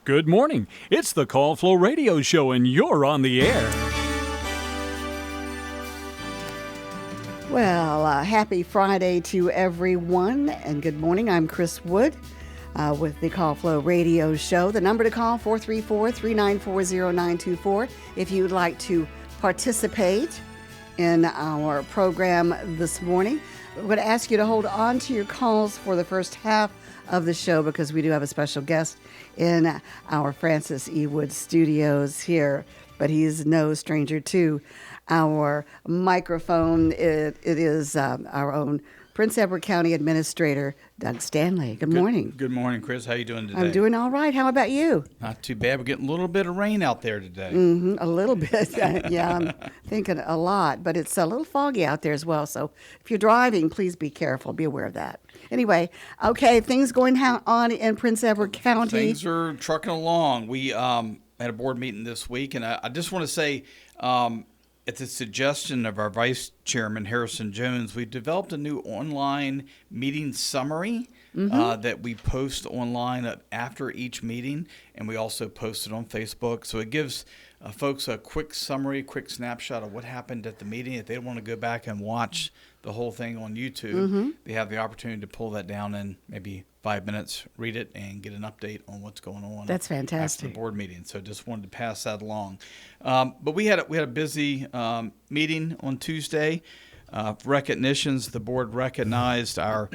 Good morning. It's the Call Flo Radio Show, and you're on the air. Well, happy Friday to everyone, and good morning. I'm Chris Wood with the Call Flo Radio Show. The number to call, 434-394-0924, if you'd like to participate in our program this morning. We're going to ask you to hold on to your calls for the first half of the show because we do have a special guest in our Francis E. Wood studios here, but he's no stranger to our microphone. It is our own Prince Edward County Administrator, Doug Stanley. Good morning. Good morning, Chris. How you doing today? I'm doing all right. How about you? Not too bad. We're getting a little bit of rain out there today. A little bit. Yeah, I'm thinking a lot, but it's a little foggy out there as well. So if you're driving, please be careful. Be aware of that. Anyway, okay, things going on in Prince Edward County. Things are trucking along. We had a board meeting this week, and I just want to say, at the suggestion of our Vice Chairman, Harrison Jones, we developed a new online meeting summary that we post online after each meeting, and we also post it on Facebook. So it gives folks a quick summary, quick snapshot of what happened at the meeting. If they want to go back and watch the whole thing on YouTube, they have the opportunity to pull that down in maybe 5 minutes, read it, and get an update on what's going on. That's fantastic. After the board meeting. So just wanted to pass that along. But we had a busy meeting on Tuesday. Recognitions. The board recognized our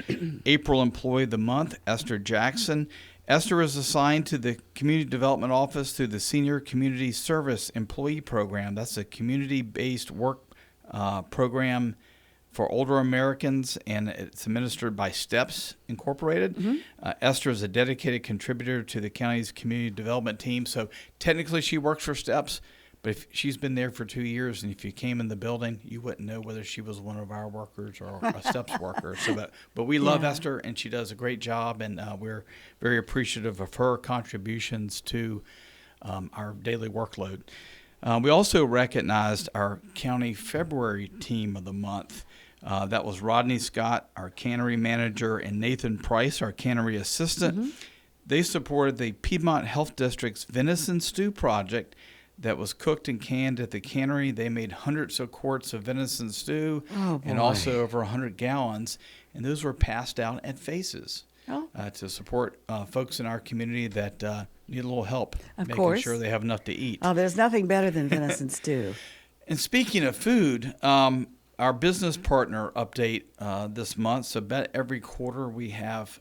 April Employee of the Month, Esther Jackson. Esther is assigned to the Community Development Office through the Senior Community Service Employee Program. That's a community-based work program for older Americans, and it's administered by STEPS Incorporated. Esther is a dedicated contributor to the county's community development team. So technically she works for STEPS, but if she's been there for 2 years, and if you came in the building, you wouldn't know whether she was one of our workers or a STEPS worker. So, but we love Esther, and she does a great job, and we're very appreciative of her contributions to our daily workload. We also recognized our County February Team of the Month. That was Rodney Scott, our cannery manager, and Nathan Price, our cannery assistant. They supported the Piedmont Health District's Venison Stew project that was cooked and canned at the cannery. They made hundreds of quarts of venison stew and also over 100 gallons, and those were passed out at Faces to support folks in our community that need a little help making sure they have enough to eat. Oh, there's nothing better than venison stew. And speaking of food, our business partner update this month. So about every quarter we have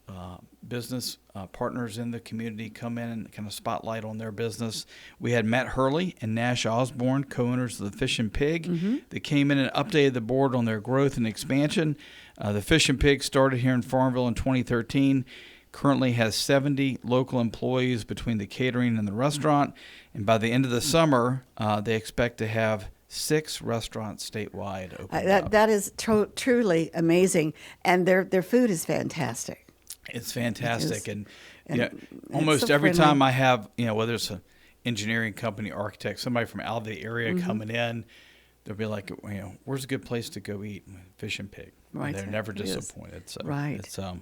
business partners in the community come in and kind of spotlight on their business. We had Matt Hurley and Nash Osborne, co-owners of the Fish and Pig. They came in and updated the board on their growth and expansion. The Fish and Pig started here in Farmville in 2013. Currently has 70 local employees between the catering and the restaurant. And by the end of the summer, they expect to have 6 restaurants statewide opened up. That is truly amazing, and their food is fantastic. It's fantastic, and it's almost so every friendly. time I have, whether it's an engineering company, architect, somebody from out of the area coming in, they'll be like, where's a good place to go eat? Fish and Pig. Right. And they're never disappointed. So right.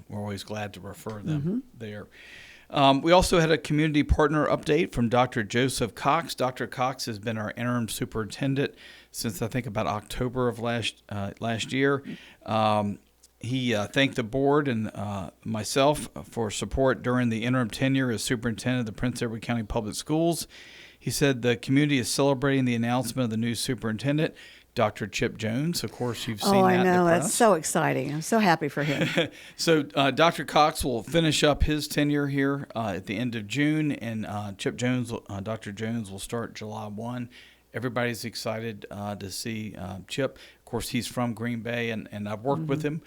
We're always glad to refer them there. We also had a community partner update from Dr. Joseph Cox. Dr. Cox has been our interim superintendent since I think about October of last year. He thanked the board and myself for support during the interim tenure as superintendent of the Prince Edward County Public Schools. He said the community is celebrating the announcement of the new superintendent, Dr. Chip Jones. Of course, you've seen that I know. in the press. That's so exciting. I'm so happy for him. So Dr. Cox will finish up his tenure here at the end of June, and Dr. Jones will start July 1. Everybody's excited to see Chip. Of course, he's from Green Bay, and I've worked with him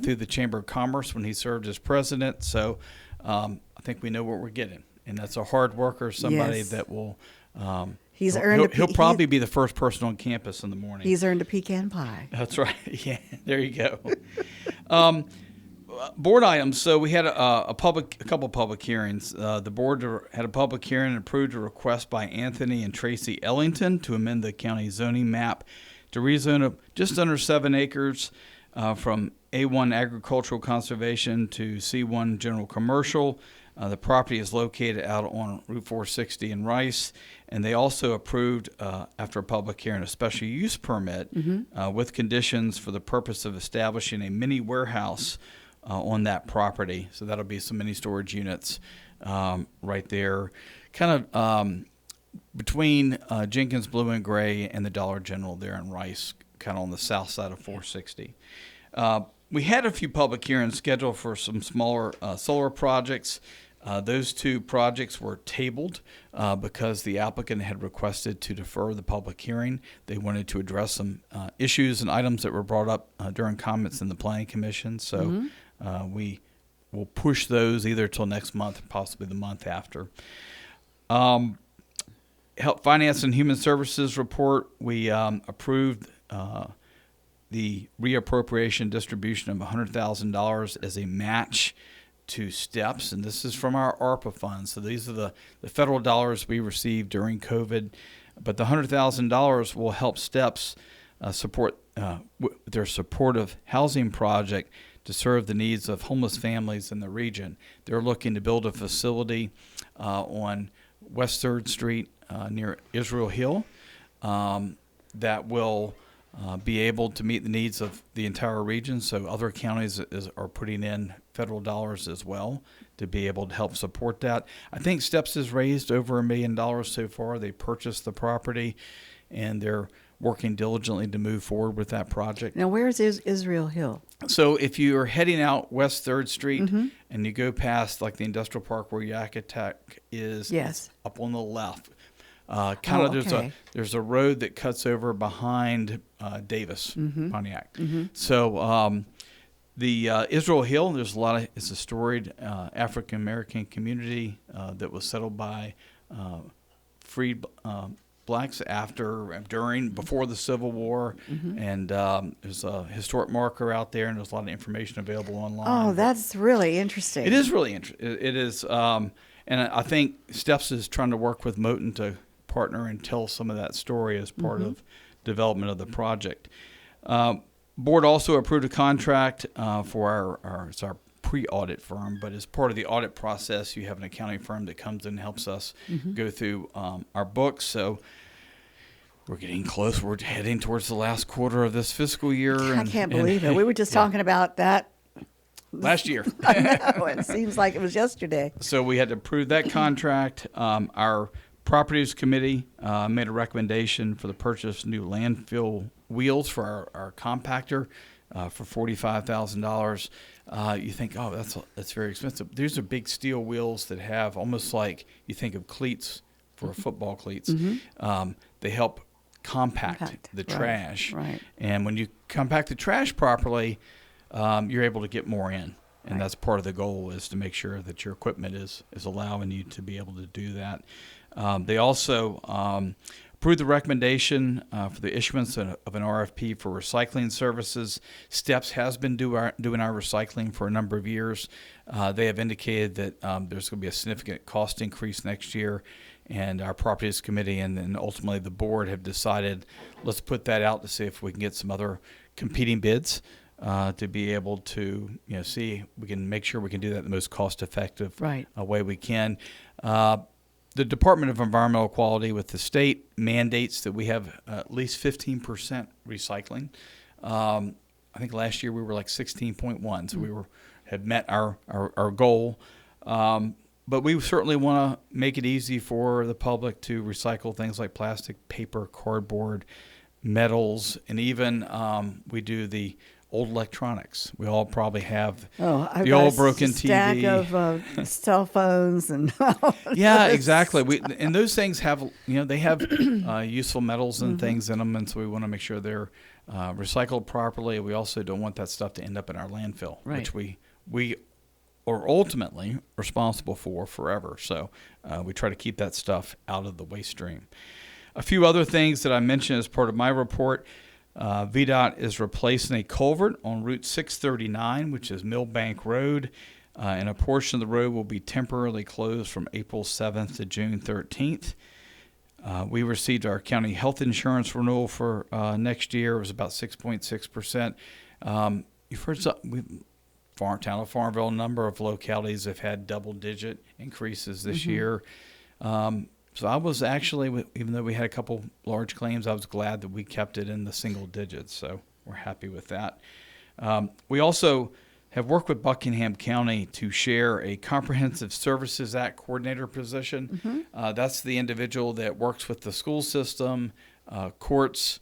through the Chamber of Commerce when he served as president. So I think we know what we're getting, and that's a hard worker, somebody that will. He'll probably be the first person on campus in the morning. He's earned a pecan pie. That's right. Yeah, there you go. Board items. So we had a couple of public hearings. The board had a public hearing and approved a request by Anthony and Tracy Ellington to amend the county zoning map to rezone just under 7 acres from A1 agricultural conservation to C1 general commercial. The property is located out on Route 460 in Rice, and they also approved, after a public hearing, a special use permit with conditions for the purpose of establishing a mini warehouse on that property. So that'll be some mini storage units right there, kind of between Jenkins Blue and Gray and the Dollar General there in Rice, kind of on the south side of 460. We had a few public hearings scheduled for some smaller solar projects. Those two projects were tabled because the applicant had requested to defer the public hearing. They wanted to address some issues and items that were brought up during comments in the Planning Commission. So we will push those either till next month, possibly the month after. Health, Finance and Human Services report, we approved the reappropriation distribution of $100,000 as a match to STEPS, and this is from our ARPA funds. So these are the federal dollars we received during COVID, but the $100,000 will help STEPS support their supportive housing project to serve the needs of homeless families in the region. They're looking to build a facility on West 3rd Street near Israel Hill that will be able to meet the needs of the entire region. So other counties are putting in federal dollars as well to be able to help support that. I think STEPS has raised over $1 million so far. They purchased the property, and they're working diligently to move forward with that project. Now, where is Israel Hill? So if you are heading out West 3rd Street and you go past like the industrial park where Yakatech is, Yes. up on the left. There's a road that cuts over behind Davis, Pontiac. So the Israel Hill, it's a storied African American community that was settled by freed blacks before the Civil War, and there's a historic marker out there, and there's a lot of information available online. Oh, that's really interesting. It is really interesting. It is, and I think STEPS is trying to work with Moton to partner and tell some of that story as part of development of the project. Board also approved a contract for it's our pre-audit firm, but as part of the audit process, you have an accounting firm that comes in and helps us go through our books. So we're getting close. We're heading towards the last quarter of this fiscal year. I can't believe it. We were just talking about that last year. I know. It seems like it was yesterday. So we had to approve that contract. Our Properties Committee made a recommendation for the purchase of new landfill wheels for our compactor for $45,000. You think, oh, that's very expensive. These are big steel wheels that have almost like you think of cleats for football cleats. They help compact the trash. Right. And when you compact the trash properly, you're able to get more in. And that's part of the goal, is to make sure that your equipment is allowing you to be able to do that. They also approved the recommendation for the issuance of an RFP for recycling services. STEPS has been doing our recycling for a number of years. They have indicated that there's going to be a significant cost increase next year, and our Properties Committee and then ultimately the board have decided, let's put that out to see if we can get some other competing bids to be able to see we can make sure we can do that in the most cost-effective way we can. The Department of Environmental Quality with the state mandates that we have at least 15% recycling. I think last year we were like 16.1, so we had met our goal. But we certainly want to make it easy for the public to recycle things like plastic, paper, cardboard, metals, and even we do the old electronics. We all probably have the old broken TV. Stack of cell phones and yeah, exactly. And those things have they have useful metals and things in them, and so we want to make sure they're recycled properly. We also don't want that stuff to end up in our landfill, which we are ultimately responsible for forever. So we try to keep that stuff out of the waste stream. A few other things that I mentioned as part of my report. VDOT is replacing a culvert on Route 639, which is Millbank Road, and a portion of the road will be temporarily closed from April 7th to June 13th. We received our county health insurance renewal for next year. It was about 6.6%. you've heard town of Farmville, a number of localities have had double-digit increases this year. So I was actually, even though we had a couple large claims, I was glad that we kept it in the single digits. So we're happy with that. We also have worked with Buckingham County to share a Comprehensive Services Act coordinator position. That's the individual that works with the school system, courts,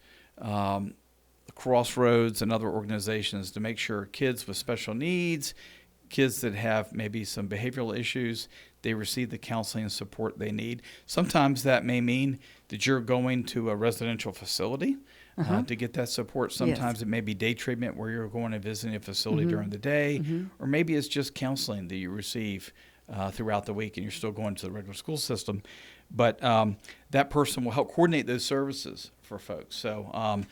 Crossroads, and other organizations to make sure kids with special needs, kids that have maybe some behavioral issues, they receive the counseling and support they need. Sometimes that may mean that you're going to a residential facility to get that support. Sometimes it may be day treatment where you're going and visiting a facility during the day, or maybe it's just counseling that you receive throughout the week and you're still going to the regular school system. But that person will help coordinate those services for folks. So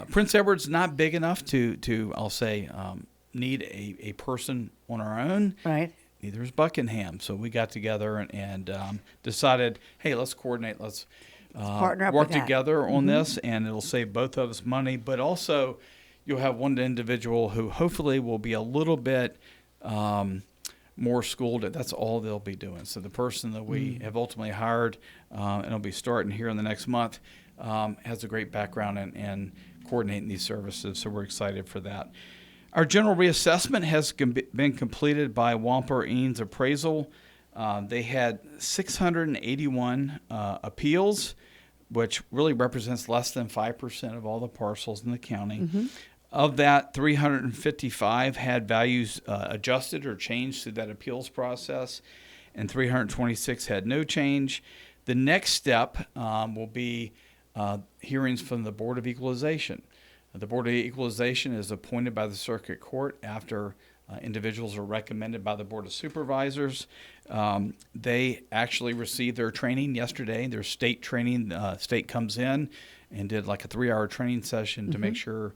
Prince Edward's not big enough to I'll say, need a person on our own. Right. Neither is Buckingham. So we got together and decided, hey, let's coordinate. Let's partner up work with that. together on this, and it'll save both of us money. But also, you'll have one individual who hopefully will be a little bit more schooled. That's all they'll be doing. So the person that we have ultimately hired, and will be starting here in the next month, has a great background in coordinating these services. So we're excited for that. Our general reassessment has been completed by Wamper Eanes Appraisal. They had 681 appeals, which really represents less than 5% of all the parcels in the county. Of that, 355 had values adjusted or changed through that appeals process, and 326 had no change. The next step will be hearings from the Board of Equalization. The Board of Equalization is appointed by the Circuit Court after individuals are recommended by the Board of Supervisors. They actually received their training yesterday, their state training. State comes in and did like a 3-hour training session to make sure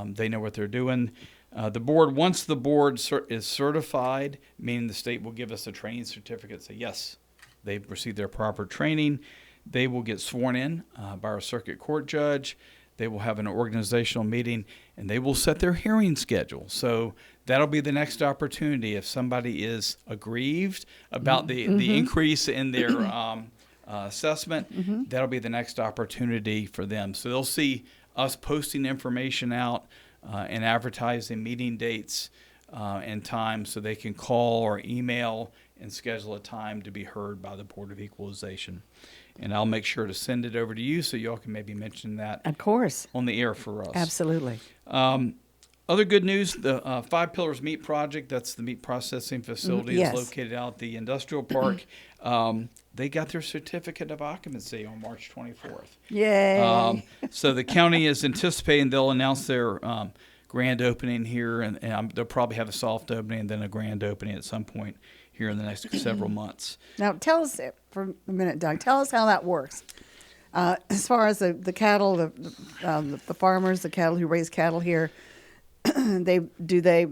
they know what they're doing. The board, once the board is certified, meaning the state will give us a training certificate, say yes, they've received their proper training. They will get sworn in by our circuit court judge. They will have an organizational meeting, and they will set their hearing schedule. So that'll be the next opportunity. If somebody is aggrieved about the increase in their assessment, that'll be the next opportunity for them. So they'll see us posting information out and advertising meeting dates and times so they can call or email and schedule a time to be heard by the Board of Equalization. And I'll make sure to send it over to you so y'all can maybe mention that Of course. on the air for us. Absolutely. Other good news, the Five Pillars Meat Project, that's the meat processing facility Yes. is located out at the industrial park. They got their certificate of occupancy on March 24th. Yay. So the county is anticipating they'll announce their grand opening here, and they'll probably have a soft opening and then a grand opening at some point here in the next several months. Now, tell us for a minute, Doug. Tell us how that works. As far as the cattle, the farmers, the cattle who raise cattle here, they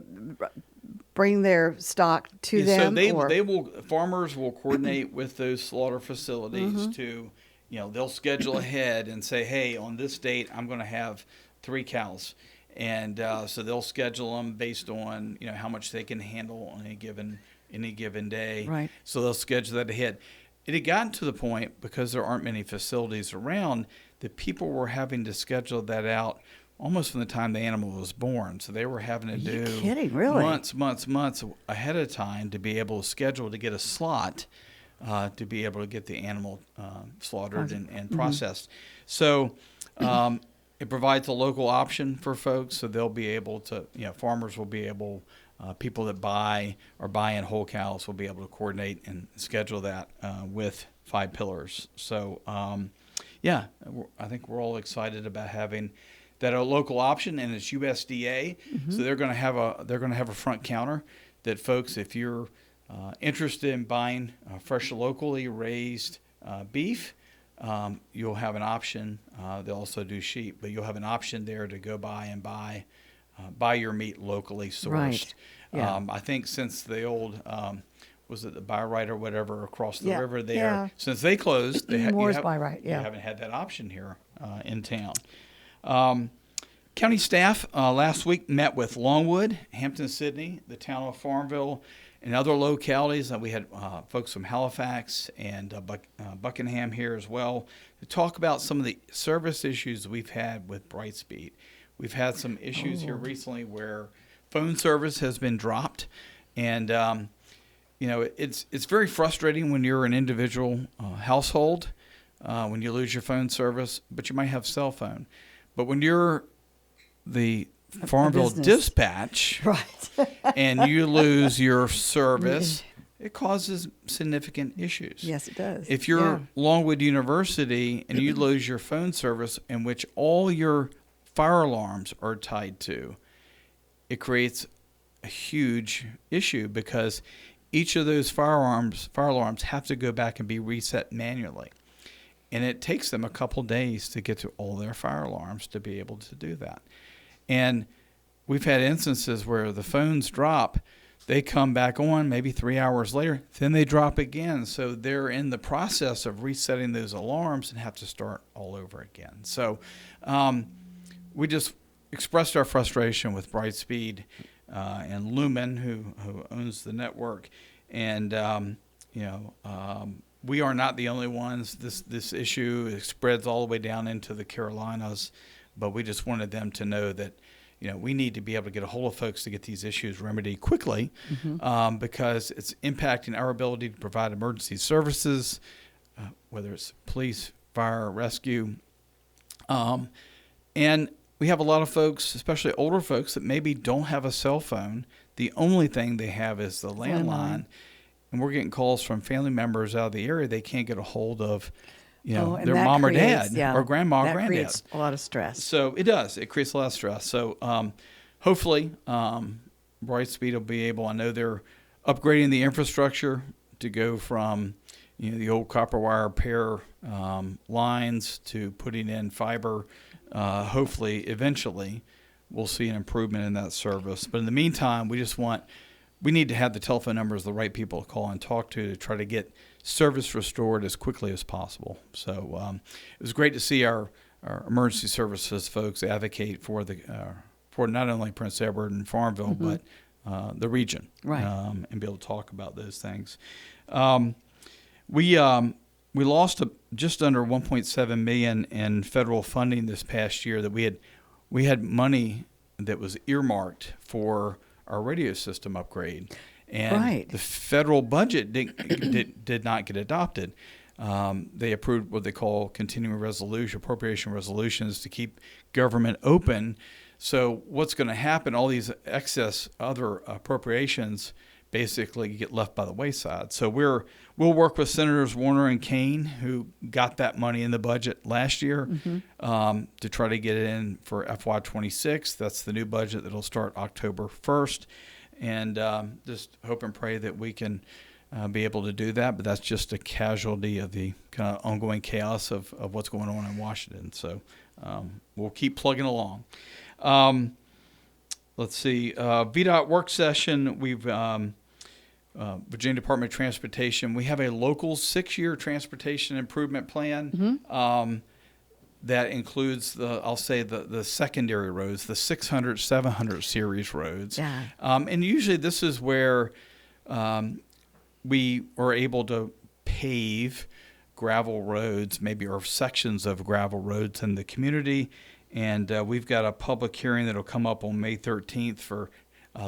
bring their stock to them. So farmers will coordinate with those slaughter facilities to, they'll schedule ahead and say, hey, on this date I'm going to have 3 cows. And so they'll schedule them based on how much they can handle on any given day. Right. So they'll schedule that ahead. It had gotten to the point, because there aren't many facilities around, that people were having to schedule that out almost from the time the animal was born. So they were having to do kidding? Really? months ahead of time to be able to schedule to get a slot to be able to get the animal slaughtered and processed. So it provides a local option for folks, so they'll be able to, farmers will be able, people that buy or buy in whole cows will be able to coordinate and schedule that with Five Pillars. So, I think we're all excited about having that a local option, and it's USDA. So they're going to have a front counter that folks, if you're interested in buying fresh, locally raised beef, you'll have an option. They'll also do sheep, but you'll have an option there to go buy your meat locally sourced. Right. Yeah. I think since the old was it the Buy Right or whatever across the river there, since they closed, Moore's Buy Right. you haven't had that option here in town. County staff last week met with Longwood, Hampton-Sydney, the town of Farmville, and other localities. We had folks from Halifax and Buckingham here as well to talk about some of the service issues we've had with Brightspeed. We've had some issues here recently where phone service has been dropped, and it's very frustrating when you're an individual household when you lose your phone service, but you might have cell phone. But when you're the Farmville dispatch, right, and you lose your service, it causes significant issues. Yes, it does. If you're Longwood University and you lose your phone service in which all your fire alarms are tied to, it creates a huge issue because each of those fire alarms have to go back and be reset manually. And it takes them a couple days to get to all their fire alarms to be able to do that. And we've had instances where the phones drop, they come back on maybe 3 hours later, then they drop again. So they're in the process of resetting those alarms and have to start all over again. So we just expressed our frustration with Brightspeed and Lumen, who owns the network. And, we are not the only ones. This issue spreads all the way down into the Carolinas, but we just wanted them to know that, we need to be able to get a hold of folks to get these issues remedied quickly because it's impacting our ability to provide emergency services, whether it's police, fire, rescue. And we have a lot of folks, especially older folks, that maybe don't have a cell phone. The only thing they have is the landline. And we're getting calls from family members out of the area. They can't get a hold of, their mom or dad or grandma or granddad. That creates a lot of stress. So it does. It creates a lot of stress. So hopefully Brightspeed will be able, I know they're upgrading the infrastructure to go from, the old copper wire pair lines to putting in fiber. Hopefully, eventually, we'll see an improvement in that service. But in the meantime, we need to have the telephone numbers of the right people to call and talk to try to get service restored as quickly as possible. So it was great to see our emergency services folks advocate for for not only Prince Edward and Farmville, but the region, right, and be able to talk about those things. We lost just under $1.7 million in federal funding this past year. That we had money that was earmarked for our radio system upgrade, and the federal budget did not get adopted. They approved what they call continuing appropriation resolutions to keep government open. So what's going to happen? All these excess other appropriations basically get left by the wayside. So we'll work with Senators Warner and Kane, who got that money in the budget last year, to try to get it in for FY26. That's the new budget that'll start October 1st. And just hope and pray that we can be able to do that. But that's just a casualty of the kind of ongoing chaos of what's going on in Washington. So we'll keep plugging along. Let's see. VDOT work session. We've Virginia Department of Transportation. We have a local 6-year transportation improvement plan that includes the secondary roads, the 600, 700 series roads. Yeah. And usually this is where we are able to pave gravel roads, maybe or sections of gravel roads in the community. And we've got a public hearing that'll come up on May 13th for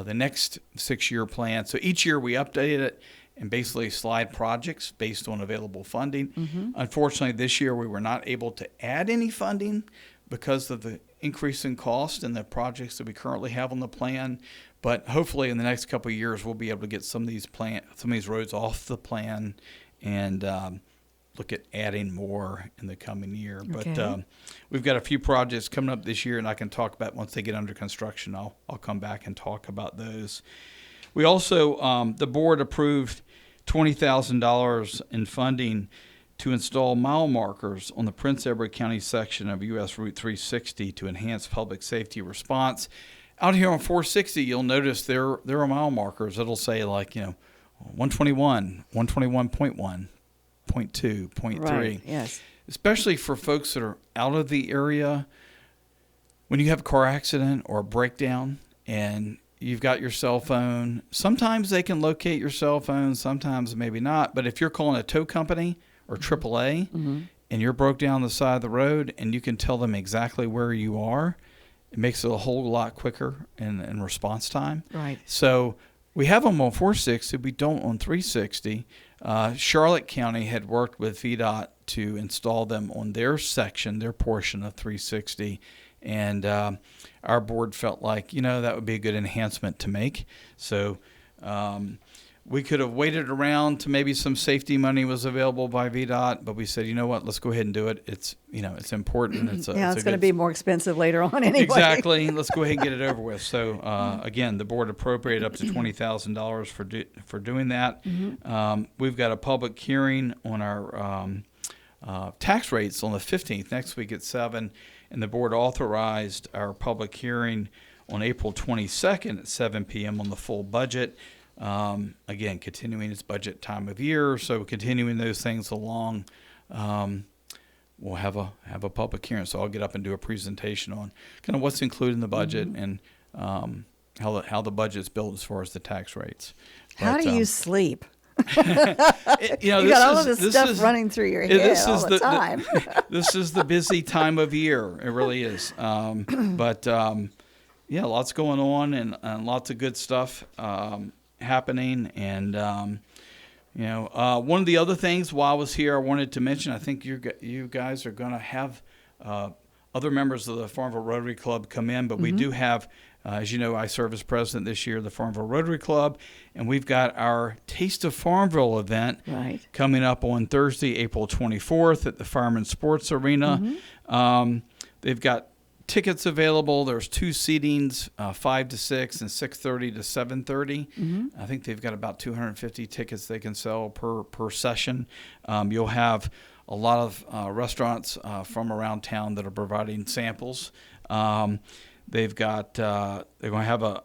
the next 6-year plan. So each year we update it and basically slide projects based on available funding. Unfortunately, this year we were not able to add any funding because of the increase in cost and the projects that we currently have on the plan. But hopefully in the next couple of years we'll be able to get some of these roads off the plan and look at adding more in the coming year. Okay. But we've got a few projects coming up this year, and I can talk about once they get under construction. I'll come back and talk about those. We also, the board approved $20,000 in funding to install mile markers on the Prince Edward County section of U.S. Route 360 to enhance public safety response. Out here on 460, you'll notice there are mile markers. It'll say 121, 121.1. 0.2, 0.3. Right, yes. Especially for folks that are out of the area, when you have a car accident or a breakdown and you've got your cell phone, sometimes they can locate your cell phone, sometimes maybe not. But if you're calling a tow company or AAA and you're broke down the side of the road and you can tell them exactly where you are, it makes it a whole lot quicker in response time. Right. So we have them on 460. We don't on 360. Charlotte County had worked with VDOT to install them on their section, their portion of 360. And our board felt like, that would be a good enhancement to make. So we could have waited around to maybe some safety money was available by VDOT, but we said, you know what, let's go ahead and do it. It's, it's important. It's going to be more expensive later on anyway. Exactly. Let's go ahead and get it over with. So again, the board appropriated up to $20,000 for doing that. We've got a public hearing on our tax rates on the 15th, next week at 7. And the board authorized our public hearing on April 22nd at 7 p.m. on the full budget. Again, continuing its budget time of year, so continuing those things along, we'll have a public hearing. So I'll get up and do a presentation on kind of what's included in the budget and how the budget's built as far as the tax rates. How do you sleep? You got all of this stuff running through your head all the time. This is the busy time of year. It really is. But lots going on and lots of good stuff happening. And one of the other things while I was here, I wanted to mention. I think you guys are going to have other members of the Farmville Rotary Club come in, but we do have. As you know, I serve as president this year of the Farmville Rotary Club, and we've got our Taste of Farmville event coming up on Thursday, April 24th at the Fireman Sports Arena. They've got tickets available. There's 2 seatings, 5 to 6 and 6:30 to 7:30. I think they've got about 250 tickets they can sell per session. You'll have a lot of restaurants from around town that are providing samples. They've got they're going to have a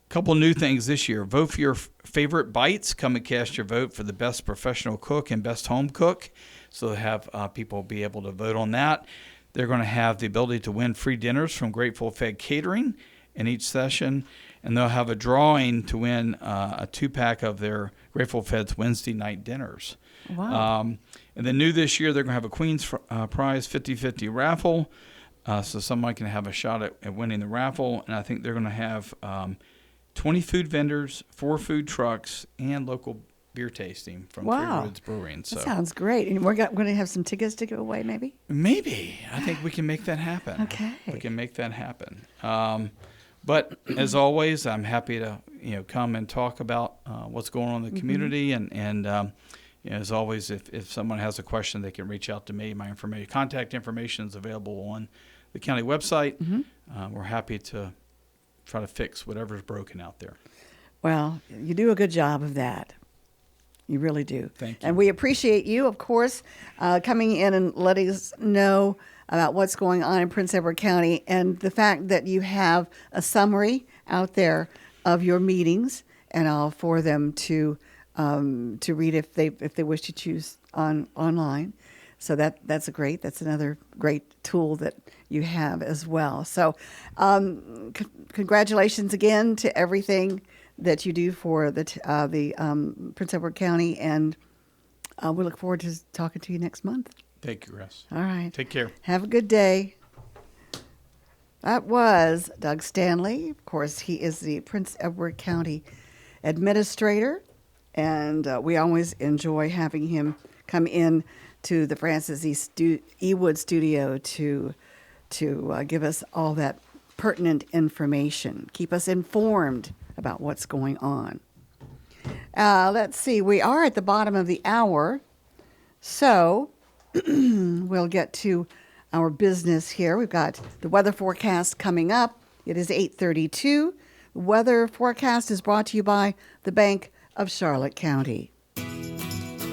couple new things this year. Vote for your favorite bites. Come and cast your vote for the best professional cook and best home cook. So they have people be able to vote on that. They're going to have the ability to win free dinners from Grateful Fed Catering in each session, and they'll have a drawing to win a 2-pack of their Grateful Fed's Wednesday night dinners. Wow! And then new this year, they're going to have a Queen's Prize 50-50 raffle. So somebody can have a shot at winning the raffle. And I think they're going to have 20 food vendors, 4 food trucks, and local beer tasting from Three Woods Brewing. So that sounds great. And we're going to have some tickets to give away, maybe? Maybe. I think we can make that happen. Okay. We can make that happen. But as always, I'm happy to come and talk about what's going on in the community. And as always, if someone has a question, they can reach out to me. My contact information is available on the county website. We're happy to try to fix whatever's broken out there. Well, you do a good job of that. You really do. Thank you. And we appreciate you, of course, coming in and letting us know about what's going on in Prince Edward County and the fact that you have a summary out there of your meetings and all for them to read if they wish to choose online. So that's another great tool that you have as well. So congratulations again to everything that you do for the Prince Edward County, and we look forward to talking to you next month. Thank you, Russ. All right. Take care. Have a good day. That was Doug Stanley. Of course, he is the Prince Edward County Administrator, and we always enjoy having him come in to the Francis E. Wood studio to give us all that pertinent information, keep us informed about what's going on. Let's see, we are at the bottom of the hour, so we'll get to our business here. We've got the weather forecast coming up. It is 8:32. The weather forecast is brought to you by the Bank of Charlotte County.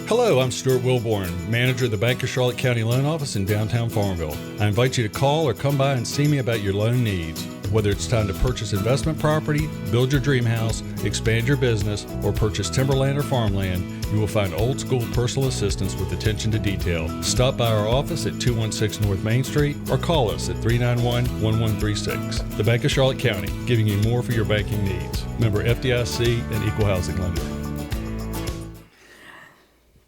Hello, I'm Stuart Wilborn, manager of the Bank of Charlotte County Loan Office in downtown Farmville. I invite you to call or come by and see me about your loan needs. Whether it's time to purchase investment property, build your dream house, expand your business, or purchase timberland or farmland, you will find old school personal assistance with attention to detail. Stop by our office at 216 North Main Street or call us at 391-1136. The Bank of Charlotte County, giving you more for your banking needs. Member FDIC and Equal Housing Lender.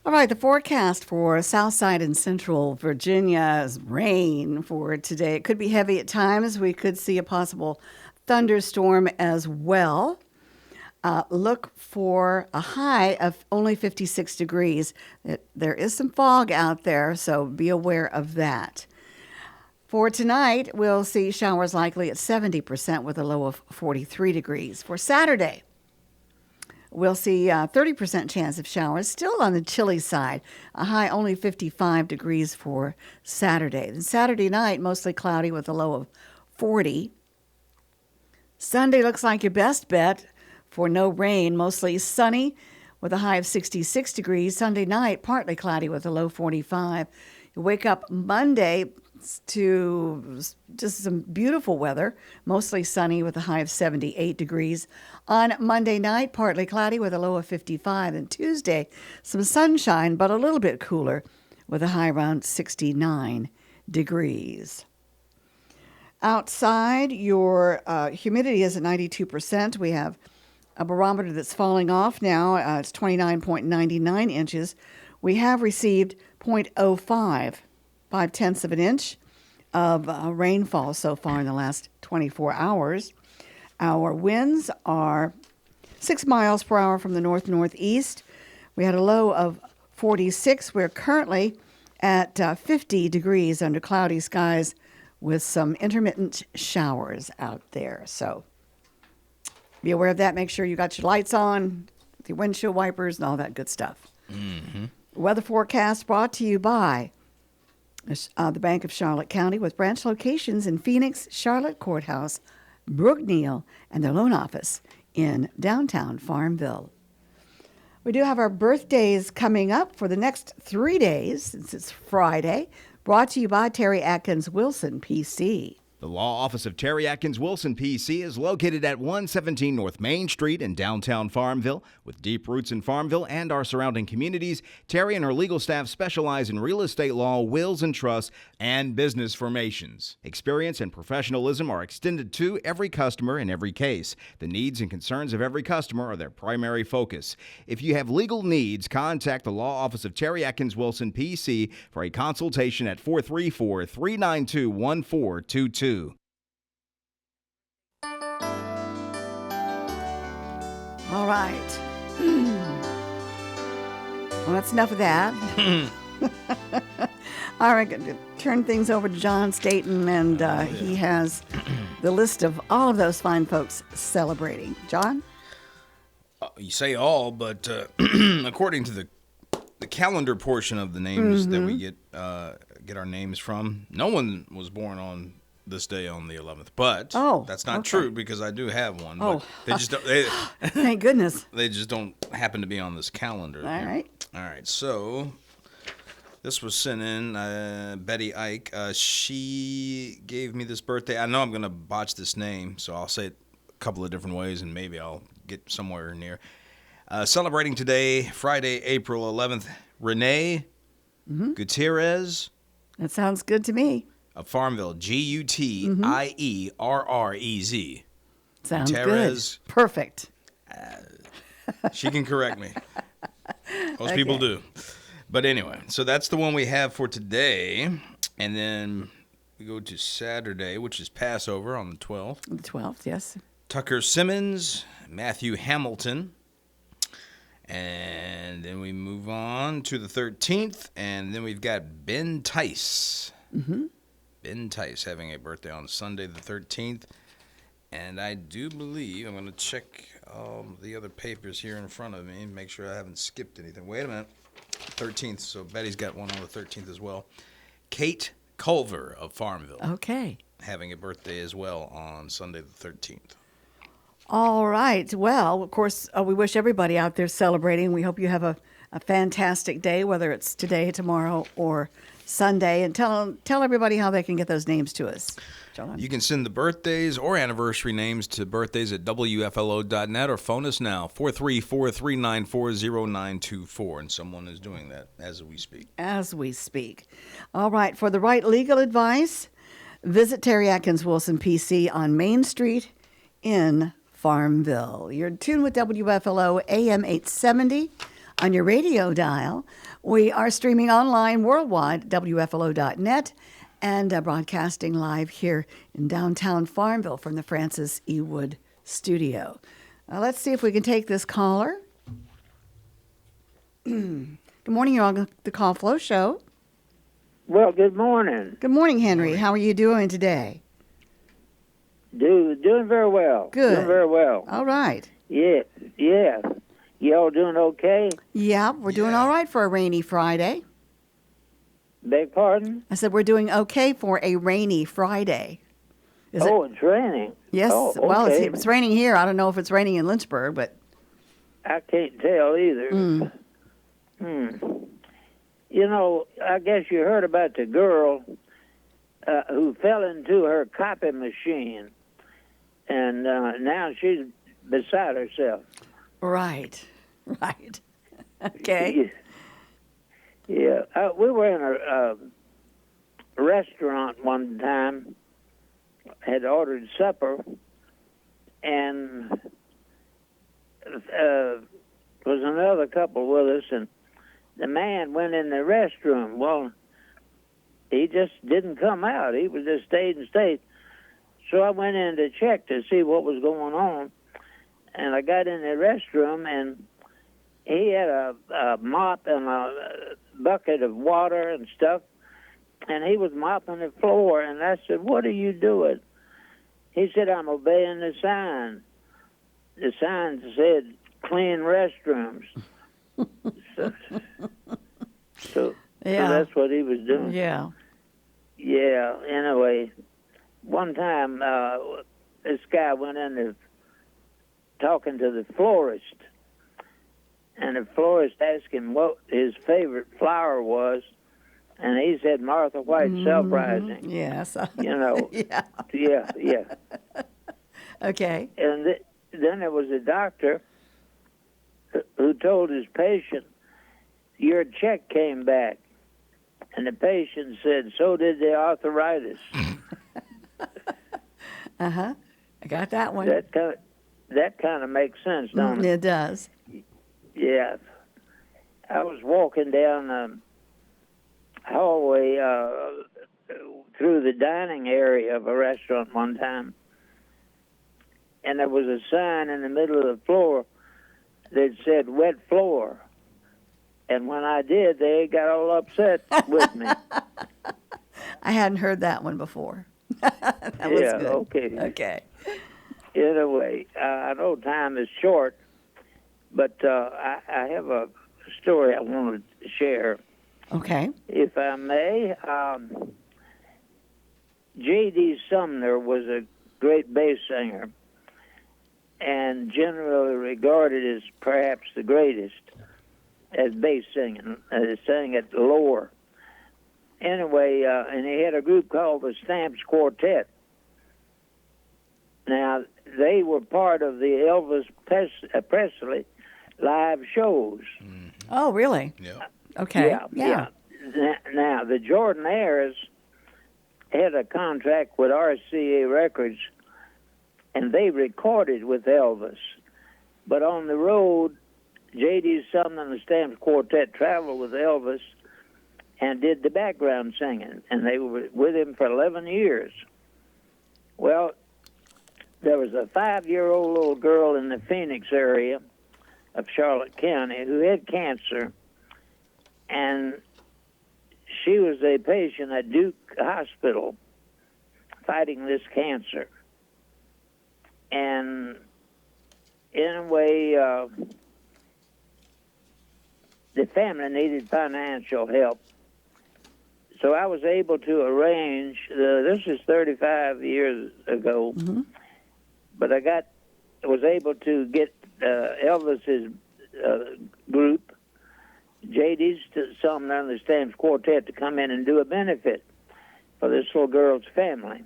All right, the forecast for Southside and Central Virginia's rain for today. It could be heavy at times. We could see a possible thunderstorm as well. Look for a high of only 56 degrees. There is some fog out there, so be aware of that. For tonight, we'll see showers likely at 70% with a low of 43 degrees. For Saturday, we'll see a 30% chance of showers, still on the chilly side. A high only 55 degrees for Saturday. And Saturday night, mostly cloudy with a low of 40. Sunday looks like your best bet for no rain, mostly sunny with a high of 66 degrees. Sunday night, partly cloudy with a low 45. You wake up Monday to just some beautiful weather, mostly sunny with a high of 78 degrees. On Monday night, partly cloudy with a low of 55. And Tuesday, some sunshine, but a little bit cooler with a high around 69 degrees. Outside, your humidity is at 92%. We have a barometer that's falling off now. It's 29.99 inches. We have received 0.05, 5/10 of an inch of rainfall so far in the last 24 hours. Our winds are 6 miles per hour from the north-northeast. We had a low of 46. We're currently at 50 degrees under cloudy skies with some intermittent showers out there. So be aware of that. Make sure you got your lights on, your windshield wipers, and all that good stuff. Mm-hmm. Weather forecast brought to you by the Bank of Charlotte County with branch locations in Phoenix, Charlotte Courthouse, Brookneal, and their loan office in downtown Farmville. We do have our birthdays coming up for the next 3 days, since it's Friday, brought to you by Terry Atkins Wilson, PC. The law office of Terry Atkins Wilson, PC, is located at 117 North Main Street in downtown Farmville. With deep roots in Farmville and our surrounding communities, Terry and her legal staff specialize in real estate law, wills and trusts, and business formations. Experience and professionalism are extended to every customer in every case. The needs and concerns of every customer are their primary focus. If you have legal needs, contact the law office of Terry Atkins Wilson, PC, for a consultation at 434-392-1422. All right. Well, that's enough of that. All right, going to turn things over to John Staten, and he has the list of all of those fine folks celebrating. John? You say all, but according to the calendar portion of the names that we get our names from, no one was born on this day on the 11th, but that's not true because I do have one. But they just don't, thank goodness. They just don't happen to be on this calendar. All right. So this was sent in Betty Ike. She gave me this birthday. I know I'm going to botch this name, so I'll say it a couple of different ways, and maybe I'll get somewhere near. Celebrating today, Friday, April 11th, Renee Gutierrez. That sounds good to me. Of Farmville, Gutierrez. Sounds Gutierrez. Good. Perfect. She can correct me. Most people do. But anyway, so that's the one we have for today. And then we go to Saturday, which is Passover on the 12th. The 12th, yes. Tucker Simmons, Matthew Hamilton. And then we move on to the 13th. And then we've got Ben Tice. Ben Tice having a birthday on Sunday the 13th. And I do believe, I'm going to check the other papers here in front of me and make sure I haven't skipped anything. Wait a minute. 13th, so Betty's got one on the 13th as well. Kate Culver of Farmville. Okay. Having a birthday as well on Sunday the 13th. All right. Well, of course, we wish everybody out there celebrating. We hope you have a a fantastic day, whether it's today, tomorrow, or Sunday. And tell everybody how they can get those names to us. John? You can send the birthdays or anniversary names to birthdays at WFLO.net or phone us now, 434-394-0924. And someone is doing that as we speak. As we speak. All right. For the right legal advice, visit Terry Atkins Wilson PC on Main Street in Farmville. You're tuned with WFLO AM 870 on your radio dial. We are streaming online worldwide, WFLO.net, and broadcasting live here in downtown Farmville from the Francis E. Wood studio. Let's see if we can take this caller. Good morning. You're on the Call Flo Show. Well, good morning. Good morning, Henry. How are you doing today? Doing very well. Good. Doing very well. All right. Yeah. Y'all doing okay? Yeah, we're doing all right for a rainy Friday. Beg pardon? I said we're doing okay for a rainy Friday. It's raining. Yes. Oh, okay. Well, it's raining here. I don't know if it's raining in Lynchburg, but I can't tell either. You know, I guess you heard about the girl who fell into her copy machine, and now she's beside herself. Right. Okay. Yeah. We were in a restaurant one time, had ordered supper, and was another couple with us, and the man went in the restroom. Well, he just didn't come out. He was just stayed. So I went in to check to see what was going on, and I got in the restroom, and he had a mop and a bucket of water and stuff, and he was mopping the floor, and I said, "What are you doing?" He said, "I'm obeying the sign." The sign said, "Clean restrooms." So that's what he was doing. Yeah. Yeah, anyway, one time this guy went in there talking to the florist, and the florist asked him what his favorite flower was, and he said Martha White Self-Rising. Yes. You know. Yeah. Okay. And then there was a doctor who told his patient, "Your check came back." And the patient said, "So did the arthritis." I got that one. That kind of makes sense, don't it? It does. Yeah. I was walking down the hallway through the dining area of a restaurant one time, and there was a sign in the middle of the floor that said "wet floor." And when I did, they got all upset with me. I hadn't heard that one before. That was good. Okay. Anyway, I know time is short, but I have a story I wanted to share. Okay. If I may, J.D. Sumner was a great bass singer and generally regarded as perhaps the greatest as bass singing. Sang at lower. Anyway, and he had a group called the Stamps Quartet. Now, they were part of the Elvis Presley live shows. Oh, really? Yeah. Okay. Yeah. Now, the Jordanaires had a contract with RCA Records, and they recorded with Elvis. But on the road, J.D. Sumner and the Stamps Quartet traveled with Elvis and did the background singing, and they were with him for 11 years. Well, there was a 5-year-old little girl in the Phoenix area of Charlotte County who had cancer, and she was a patient at Duke Hospital fighting this cancer. And anyway, the family needed financial help. So I was able to arrange, this is 35 years ago, but I was able to get Elvis's group J.D. Sumner and the Stamps Quartet to come in and do a benefit for this little girl's family.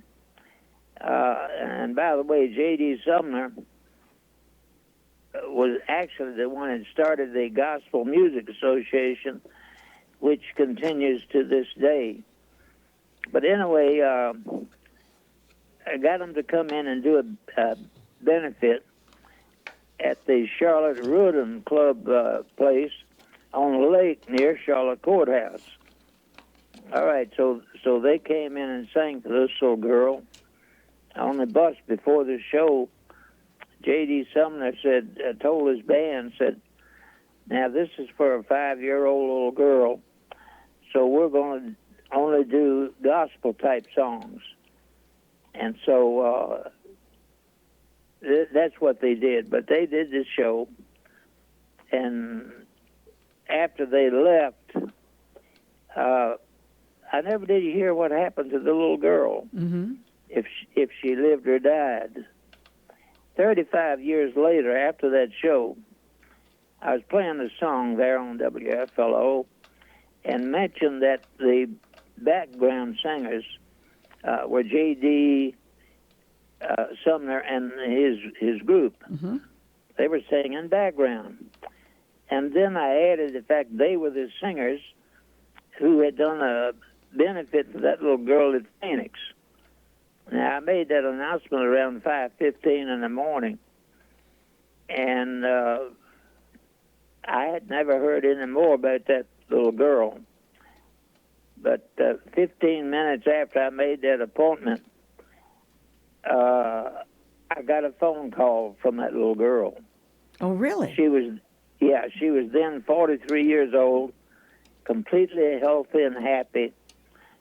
And by the way, J.D. Sumner was actually the one that started the Gospel Music Association, which continues to this day. But anyway, I got them to come in and do a benefit at the Charlotte Rudin Club place on the lake near Charlotte Courthouse. All right, so they came in and sang for this little girl. On the bus before the show, J.D. Sumner told his band, said, now this is for a 5-year-old little girl, so we're going to only do gospel-type songs. And so that's what they did. But they did this show, and after they left, I never did hear what happened to the little girl, if she lived or died. 35 years later, after that show, I was playing the song there on WFLO and mentioned that the background singers were J.D. Sumner and his group. They were singing background. And then I added the fact they were the singers who had done a benefit for that little girl at Phoenix. Now, I made that announcement around 5:15 in the morning, and I had never heard any more about that little girl. But 15 minutes after I made that appointment, I got a phone call from that little girl. Oh, really? She was then 43 years old, completely healthy and happy.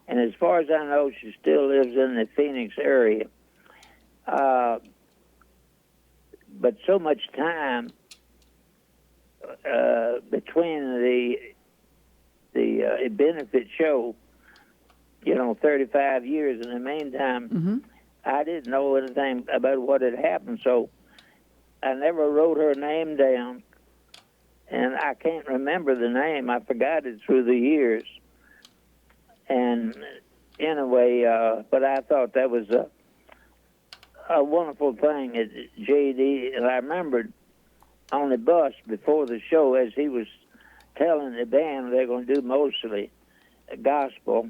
And as far as I know, she still lives in the Phoenix area. But so much time between the benefit show, 35 years. In the meantime, I didn't know anything about what had happened, so I never wrote her name down. And I can't remember the name. I forgot it through the years. And anyway, but I thought that was a wonderful thing at J.D. And I remembered on the bus before the show, as he was telling the band they're going to do mostly gospel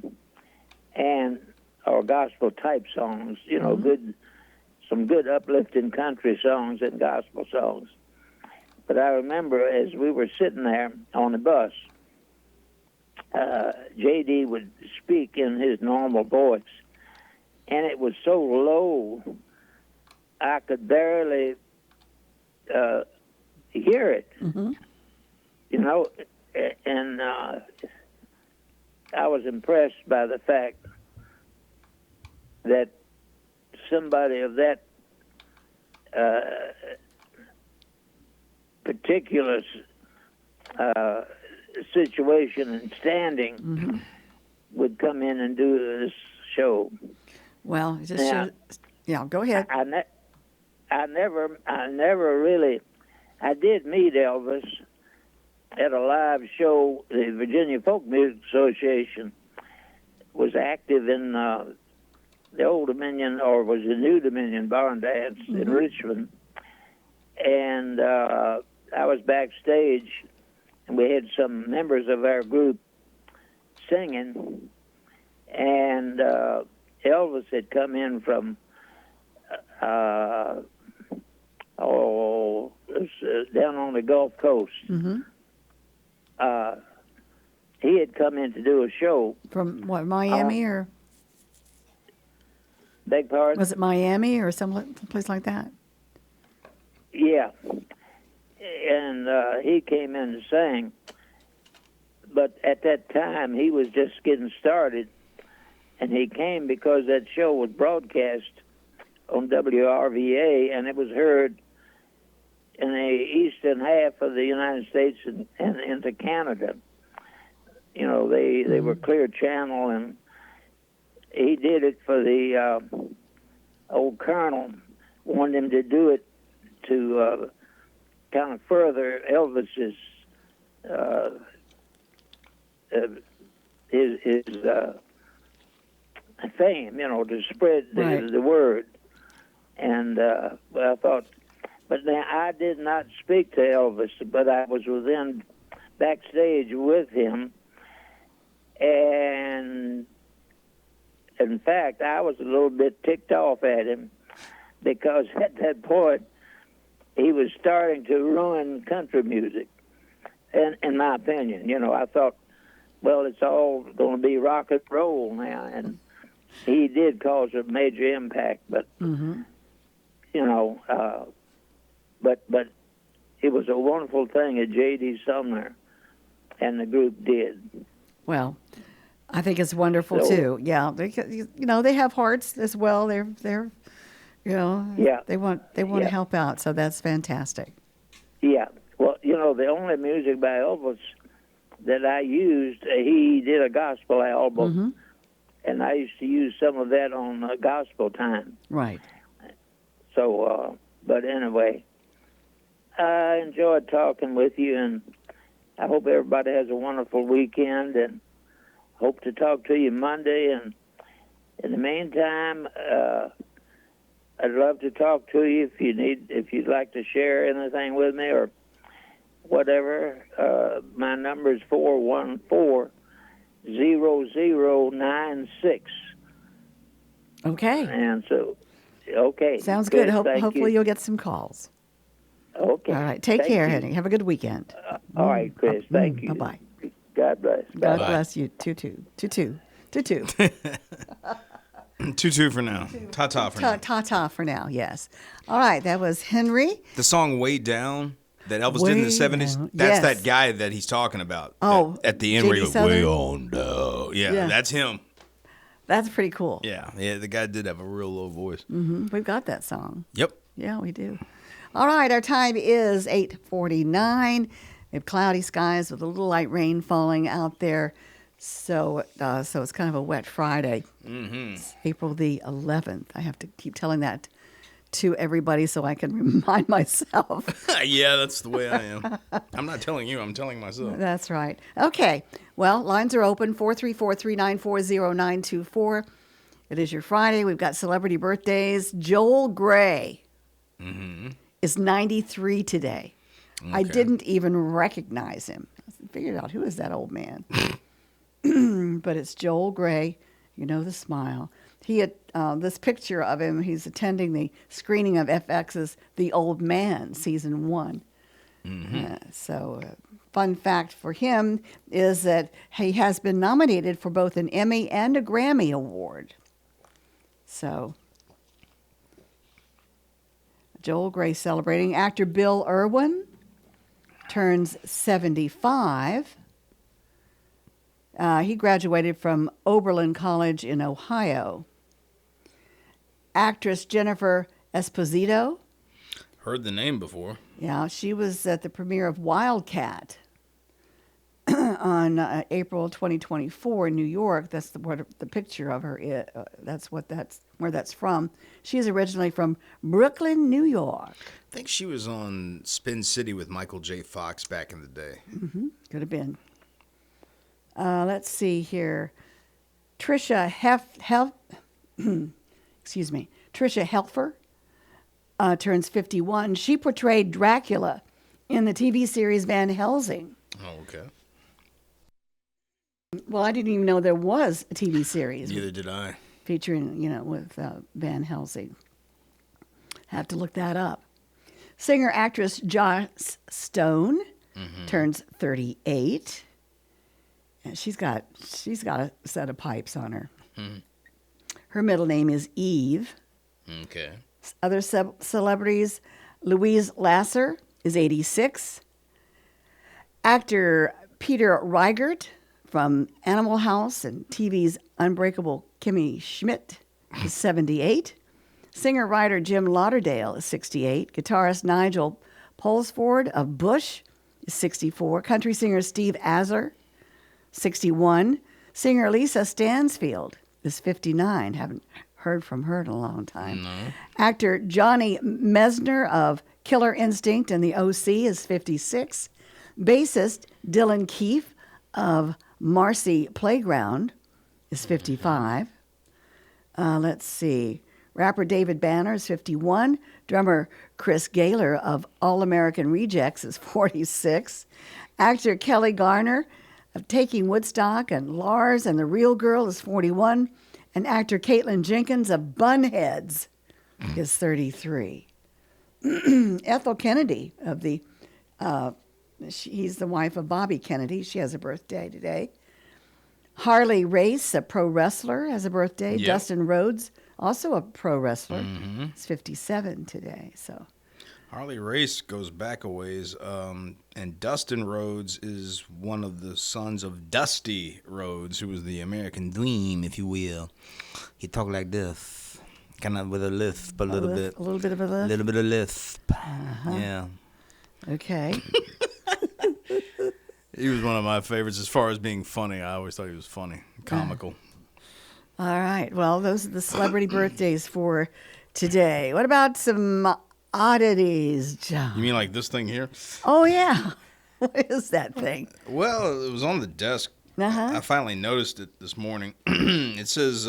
or gospel type songs, some good uplifting country songs and gospel songs. But I remember as we were sitting there on the bus, J.D. would speak in his normal voice, and it was so low I could barely hear it. And I was impressed by the fact that somebody of that particular situation and standing would come in and do this show. Well, it just shows. Yeah, go ahead. I never really. I did meet Elvis at a live show. The Virginia Folk Music Association was active in the Old Dominion, or was the New Dominion Barn Dance in Richmond, and I was backstage. We had some members of our group singing, and Elvis had come in from down on the Gulf Coast. He had come in to do a show. From what, Miami or? Beg pardon? Was it Miami or some place like that? Yeah. And he came in to sing. But at that time, he was just getting started. And he came because that show was broadcast on WRVA, and it was heard in the eastern half of the United States and into Canada. They were clear channel, and he did it for the old colonel, wanted him to do it to kind of further Elvis's his fame, to spread the word. And I thought, but now I did not speak to Elvis, but I was backstage with him, and in fact, I was a little bit ticked off at him because at that point he was starting to ruin country music, and in my opinion, I thought, well, it's all going to be rock and roll now, and he did cause a major impact, but but it was a wonderful thing that J.D. Sumner and the group did. Well, I think it's wonderful too. Yeah, they have hearts as well. They want to help out, so that's fantastic. Yeah. Well, the only music by Elvis that I used, he did a gospel album, and I used to use some of that on Gospel Time. Right. So, but anyway, I enjoyed talking with you, and I hope everybody has a wonderful weekend, and hope to talk to you Monday. And in the meantime, I'd love to talk to you if you'd like to share anything with me or whatever. My number is 414-0096. Okay. And so, okay. Sounds good. Thank Hopefully you. you'll get some calls. Okay. All right. Take care, honey. Have a good weekend. All right, Chris. Thank you. Bye-bye. God bless. God bless you. Tutu. 2-2 for now. Ta-ta for now. Ta-ta for now, yes. All right, that was Henry. The song Way Down that Elvis did in the 70s, Down. that's Yes. that guy that he's talking about. Oh, At the end where he J.D. goes, way Southern? on down. Yeah, Yeah. that's him. That's pretty cool. Yeah, the guy did have a real low voice. We've got that song. Yep. Yeah, we do. All right, our time is 8:49. We have cloudy skies with a little light rain falling out there. So it's kind of a wet Friday. It's April the 11th. I have to keep telling that to everybody so I can remind myself. Yeah, that's the way I am. I'm not telling you, I'm telling myself. That's right. Okay. Well, lines are open, 434-394-0924. It is your Friday. We've got celebrity birthdays. Joel Gray is 93 today. I didn't even recognize him. I figured out, who is that old man? But it's Joel Gray. You know the smile. He had this picture of him. He's attending the screening of FX's The Old Man, Season 1. Fun fact for him is that he has been nominated for both an Emmy and a Grammy Award. So, Joel Gray celebrating. Actor Bill Irwin turns 75. He graduated from Oberlin College in Ohio. Actress Jennifer Esposito. Heard the name before. Yeah, she was at the premiere of Wildcat on April 2024 in New York. That's the picture of her. That's where that's from. She's originally from Brooklyn, New York. I think she was on Spin City with Michael J. Fox back in the day. Could have been. Let's see here. Trisha Helfer turns 51. She portrayed Dracula in the TV series Van Helsing. Oh, okay. Well, I didn't even know there was a TV series. Neither did I. Featuring, with Van Helsing. Have to look that up. Singer-actress Joss Stone turns 38. And she's got a set of pipes on her. Her middle name is Eve. Okay. Other celebrities, Louise Lasser is 86. Actor Peter Reigert from Animal House and TV's Unbreakable Kimmy Schmidt is 78. Singer-writer Jim Lauderdale is 68. Guitarist Nigel Pulsford of Bush is 64. Country singer Steve Azar, 61. Singer Lisa Stansfield is 59. Haven't heard from her in a long time. No. Actor Johnny Mesner of Killer Instinct and the OC is 56. Bassist Dylan Keefe of Marcy Playground is 55. Let's see. Rapper David Banner is 51. Drummer Chris Gaylor of All American Rejects is 46. Actor Kelly Garner of Taking Woodstock and Lars and the Real Girl is 41. And actor Caitlin Jenkins of Bunheads is 33. Ethel Kennedy of the, he's the wife of Bobby Kennedy. She has a birthday today. Harley Race, a pro wrestler, has a birthday. Yep. Dustin Rhodes, also a pro wrestler, is 57 today. So Harley Race goes back a ways, and Dustin Rhodes is one of the sons of Dusty Rhodes, who was the American Dream, if you will. He talked like this, kind of with a lisp, a little bit. A little bit of a lisp? A little bit of lisp. Yeah. Okay. He was one of my favorites as far as being funny. I always thought he was funny, comical. All right. Well, those are the celebrity birthdays for today. What about some oddities, John? You mean like this thing here? Oh, yeah. What is that thing? Well, it was on the desk. Uh-huh. I finally noticed it this morning. It says,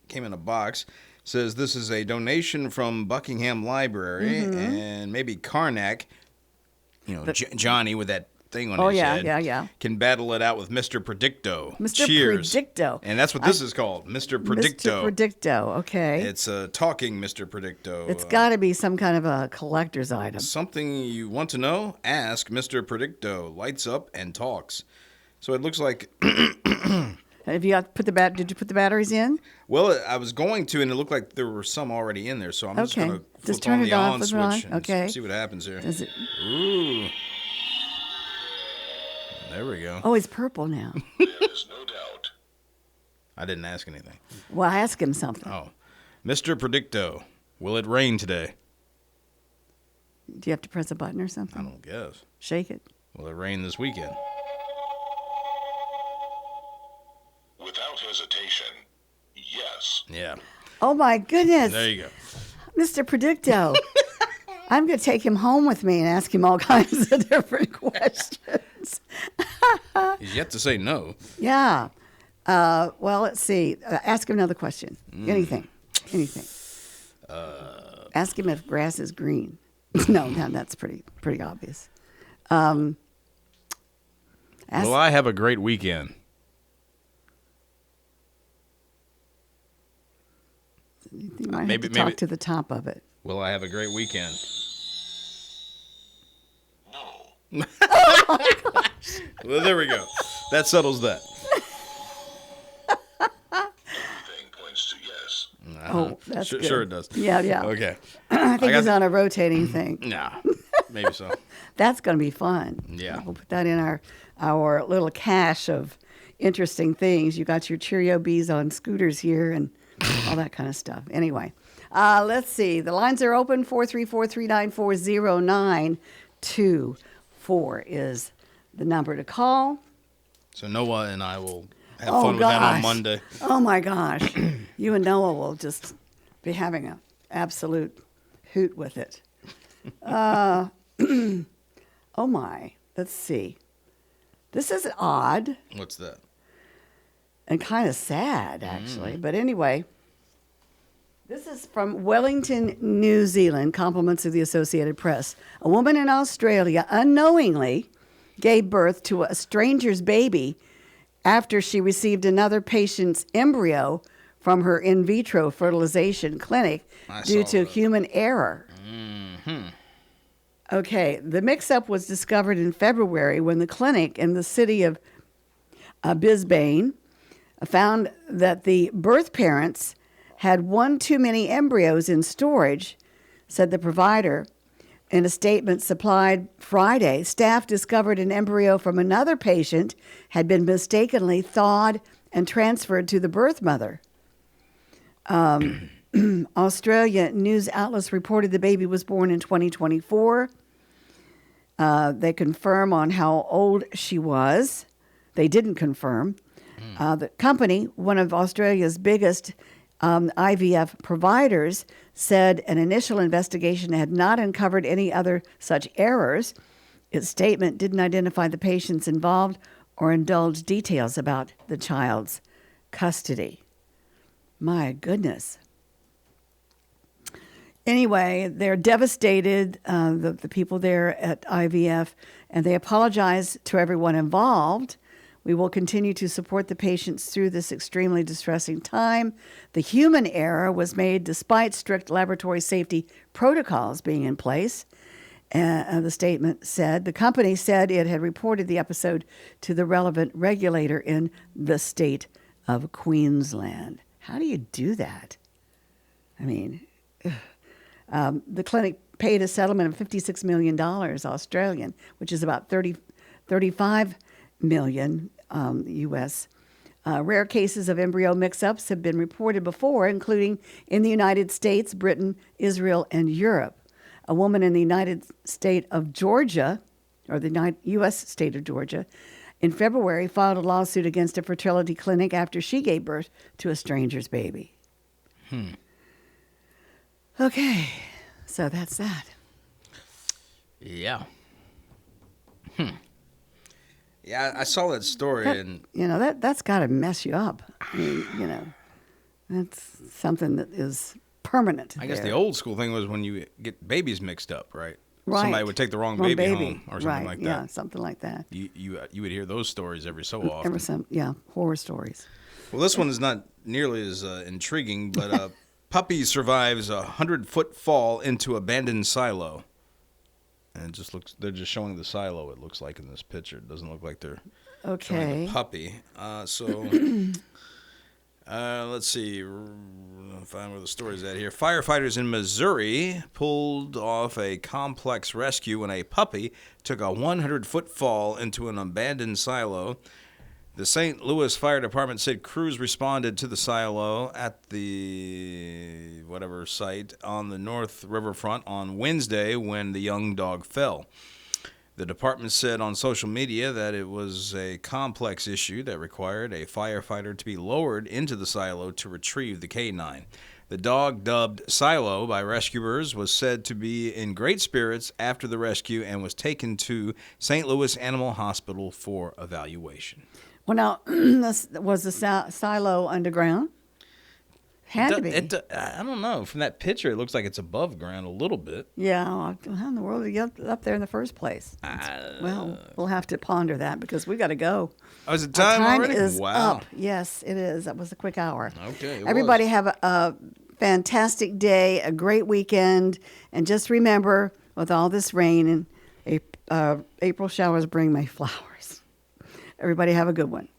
came in a box. It says, this is a donation from Buckingham Library and maybe Karnak, Johnny with that thing on his head. Yeah. Can battle it out with Mr. Predicto. Mr. Cheers. Predicto. And that's what this is called, Mr. Predicto. Mr. Predicto, okay. It's a talking Mr. Predicto. It's got to be some kind of a collector's item. Something you want to know? Ask Mr. Predicto. Lights up and talks. So it looks like... Have you put did you put the batteries in? Well, I was going to, and it looked like there were some already in there. So I'm just going to flip turn on it the off, on flip it on. switch and Okay. see what happens here. Does it? Ooh. There we go. Oh, it's purple now. There's no doubt. I didn't ask anything. Well, ask him something. Oh. Mr. Predicto, will it rain today? Do you have to press a button or something? I don't guess. Shake it. Will it rain this weekend? Without hesitation, yes. Yeah. Oh, my goodness. There you go. Mr. Predicto. I'm going to take him home with me and ask him all kinds of different questions. He's yet to say no. Yeah. Well, let's see. Ask him another question. Anything. Ask him if grass is green. No, that's pretty obvious. Will I have a great weekend? You might have to talk to the top of it. Will I have a great weekend? No. Well, there we go. That settles that. Everything points to yes. Oh, that's good. Sure it does. Yeah. Okay. I think he's on a rotating thing. Nah, maybe so. That's going to be fun. Yeah. We'll put that in our little cache of interesting things. You got your Cheerio bees on scooters here and all that kind of stuff. Anyway, let's see. The lines are open. 434-394-0924 is the number to call. So Noah and I will have fun with that on Monday. Oh, my gosh. You and Noah will just be having an absolute hoot with it. Oh, my. Let's see. This is odd. What's that? And kind of sad, actually. But anyway, this is from Wellington, New Zealand, compliments of the Associated Press. A woman in Australia unknowingly gave birth to a stranger's baby after she received another patient's embryo from her in vitro fertilization clinic due to human error. Okay, the mix-up was discovered in February when the clinic in the city of Brisbane found that the birth parents had one too many embryos in storage, said the provider. In a statement supplied Friday, staff discovered an embryo from another patient had been mistakenly thawed and transferred to the birth mother. Australia news outlets reported the baby was born in 2024. They confirm on how old she was. They didn't confirm. The company, one of Australia's biggest IVF providers, said an initial investigation had not uncovered any other such errors. Its statement didn't identify the patients involved or indulge details about the child's custody. My goodness. Anyway, they're devastated, the people there at IVF, and they apologize to everyone involved. We will continue to support the patients through this extremely distressing time. The human error was made despite strict laboratory safety protocols being in place. The statement said, the company said it had reported the episode to the relevant regulator in the state of Queensland. How do you do that? I mean, the clinic paid a settlement of $56 million Australian, which is about 35 million U.S. Rare cases of embryo mix-ups have been reported before, including in the United States, Britain, Israel, and Europe. A woman in the United State of Georgia, or the U.S. state of Georgia, in February filed a lawsuit against a fertility clinic after she gave birth to a stranger's baby. Okay, so that's that. Yeah. Yeah, I saw that story, and That's got to mess you up. I mean, that's something that is permanent. I guess there. the old school thing was when you get babies mixed up, right? Right. Somebody would take the wrong baby home or something like that. Yeah, something like that. You would hear those stories every so often. Horror stories. Well, this one is not nearly as intriguing, but puppy survives a 100-foot fall into abandoned silo. And it just looks, they're just showing the silo, it looks like in this picture. It doesn't look like they're showing the puppy. Let's see. I'll find where the story's at here. Firefighters in Missouri pulled off a complex rescue when a puppy took a 100-foot fall into an abandoned silo. The St. Louis Fire Department said crews responded to the silo at the whatever site on the North Riverfront on Wednesday when the young dog fell. The department said on social media that it was a complex issue that required a firefighter to be lowered into the silo to retrieve the canine. The dog, dubbed Silo by rescuers, was said to be in great spirits after the rescue and was taken to St. Louis Animal Hospital for evaluation. Well, now, was the silo underground? Had to be. I don't know. From that picture, it looks like it's above ground a little bit. Yeah. How in the world did you get up there in the first place? Well, we'll have to ponder that because we got to go. Oh, is it time already? Is wow. up. Yes, it is. That was a quick hour. Okay. Everybody have a fantastic day, a great weekend, and just remember, with all this rain and April showers bring May flowers. Everybody have a good one.